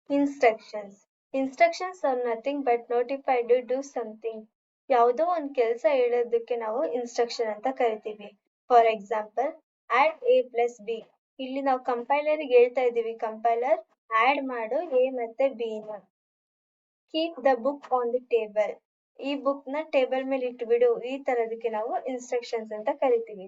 Instructions instructions are nothing but notified to do something. ಯಾವುದೋ ಒಂದು ಕೆಲಸ ಹೇಳೋದಕ್ಕೆ ನಾವು ಇನ್ಸ್ಟ್ರಕ್ಷನ್ ಅಂತ ಕರಿತೀವಿ. For example, add A plus B. ಇಲ್ಲಿ ನಾವು ಕಂಪೈಲರ್ಗೆ ಹೇಳ್ತಾ ಇದ್ದೀವಿ, ಕಂಪೈಲರ್ ಆಡ್ ಮಾಡು ಎ ಮತ್ತೆ ಬಿ ನ. Keep the book on the table. ಈ ಬುಕ್ ನ ಟೇಬಲ್ ಮೇಲೆ ಇಟ್ಬಿಡು. ಈ ತರದಕ್ಕೆ ನಾವು ಇನ್ಸ್ಟ್ರಕ್ಷನ್ಸ್ ಅಂತ ಕರಿತೀವಿ.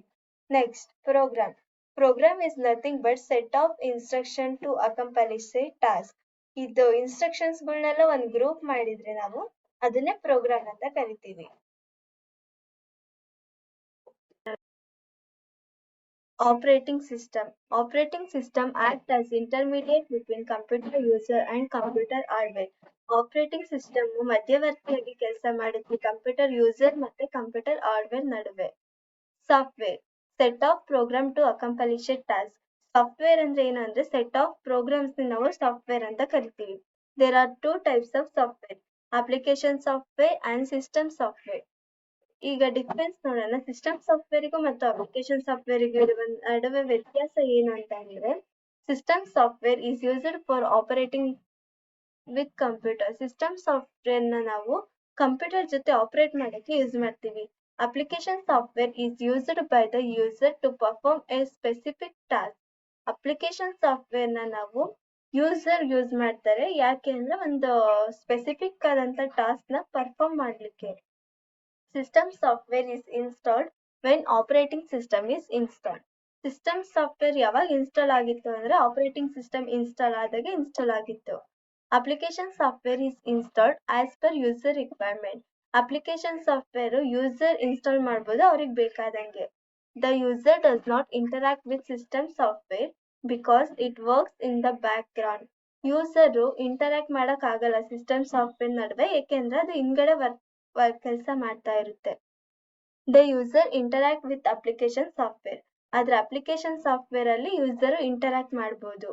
Next, program. Program is nothing but set of instruction to accomplish a task. ಇದು ಇನ್ಸ್ಟ್ರಕ್ಷನ್ಸ್ಗಳನ್ನೆಲ್ಲ ಒಂದು ಗ್ರೂಪ್ ಮಾಡಿದ್ರೆ ನಾವು ಅದನ್ನೇ ಪ್ರೋಗ್ರಾಮ್ ಅಂತ ಕರಿತೀವಿ. Operating system. Operating system acts as intermediate between computer user and computer hardware. Operating system ಮಧ್ಯವರ್ತಿಯಾಗಿ ಕೆಲಸ ಮಾಡುತ್ತೆ ಕಂಪ್ಯೂಟರ್ ಯೂಸರ್ ಮತ್ತೆ ಕಂಪ್ಯೂಟರ್ ಹಾರ್ಡ್ವೇರ್ ನಡುವೆ. Software set of program to accomplish a task. Software ಅಂದ್ರೆ ಏನು ಅಂದ್ರೆ ಸೆಟ್ ಆಫ್ ಪ್ರೋಗ್ರಾಮ್ಸ್ ನಾವು software ಅಂತ ಕರಿತೀವಿ. There are two types of software, application software and system software. ಈಗ ಡಿಫ್ರೆನ್ಸ್ ನೋಡೋಣ. ಸಿಸ್ಟಮ್ ಸಾಫ್ಟ್ವೇರಿಗೂ ಮತ್ತು ಅಪ್ಲಿಕೇಶನ್ ಸಾಫ್ಟ್ವೇರಿಗೂ ನಡುವೆ ವ್ಯತ್ಯಾಸ ಏನು ಅಂತ ಅಂದ್ರೆ, system software is used for operating with computer. System software ನ ನಾವು ಕಂಪ್ಯೂಟರ್ ಜೊತೆ ಆಪರೇಟ್ ಮಾಡಕ್ಕೆ ಯೂಸ್ ಮಾಡ್ತೀವಿ. Application software is used by the user to perform a specific task. Application software ನ ನಾವು ಯೂಸರ್ ಯೂಸ್ ಮಾಡ್ತಾರೆ, ಯಾಕೆ ಅಂದ್ರೆ ಒಂದು ಸ್ಪೆಸಿಫಿಕ್ ಆದಂತ ಟಾಸ್ಕ್ ನ ಪರ್ಫಾರ್ಮ್ ಮಾಡ್ಲಿಕ್ಕೆ. System software is installed when operating system is installed. System software ಯಾವಾಗ ಇನ್ಸ್ಟಾಲ್ ಆಗಿತ್ತು ಅಂದ್ರೆ ಆಪರೇಟಿಂಗ್ ಸಿಸ್ಟಮ್ ಇನ್ಸ್ಟಾಲ್ ಆದಾಗ ಇನ್ಸ್ಟಾಲ್ ಆಗಿತ್ತು. Application software is installed as per user requirement. Application software user install ಮಾಡ್ಬೋದು ಅವ್ರಿಗೆ ಬೇಕಾದಂಗೆ. The user does not interact with system software because it works in the background. User interact ಮಾಡಕ್ ಆಗಲ್ಲ system software ನಡುವೆ, ಏಕೆಂದ್ರೆ ಅದು ಹಿಂದ್ಗಡೆ ಕೆಲಸ ಮಾಡ್ತಾ ಇರುತ್ತೆ. The user interact with application software. ಆದ್ರೆ ಅಪ್ಲಿಕೇಶನ್ ಸಾಫ್ಟ್ವೇರ್ ಅಲ್ಲಿ ಯೂಸರ್ ಇಂಟರಾಕ್ಟ್ ಮಾಡಬಹುದು.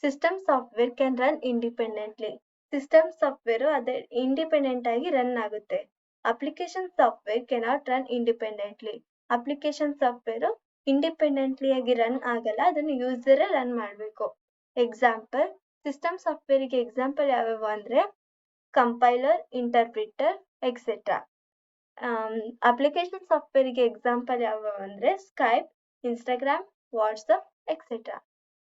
System software can run independently. System software ಅದೇ ಇಂಡಿಪೆಂಡೆಂಟ್ ಆಗಿ ರನ್ ಆಗುತ್ತೆ. Application software cannot run independently. Application software independently ಆಗಿ ರನ್ ಆಗಲ್ಲ, ಅದನ್ನು ಯೂಸರ್ ರನ್ ಮಾಡಬೇಕು. ಎಕ್ಸಾಂಪಲ್, ಸಿಸ್ಟಮ್ ಸಾಫ್ಟ್ವೇರ್ಗೆ ಎಕ್ಸಾಂಪಲ್ ಯಾವ್ಯಾವ ಅಂದ್ರೆ ಕಂಪೈಲರ್, ಇಂಟರ್ಪ್ರಿಟರ್, ಎಕ್ಸೆಟ್ರಾ. ಅಪ್ಲಿಕೇಶನ್ ಸಾಫ್ಟ್ವೇರ್ಗೆ ಎಕ್ಸಾಂಪಲ್ ಯಾವ್ಯಾವ ಅಂದ್ರೆ ಸ್ಕೈಪ್, ಇನ್ಸ್ಟಾಗ್ರಾಮ್, ವಾಟ್ಸಪ್, ಎಕ್ಸೆಟ್ರಾ.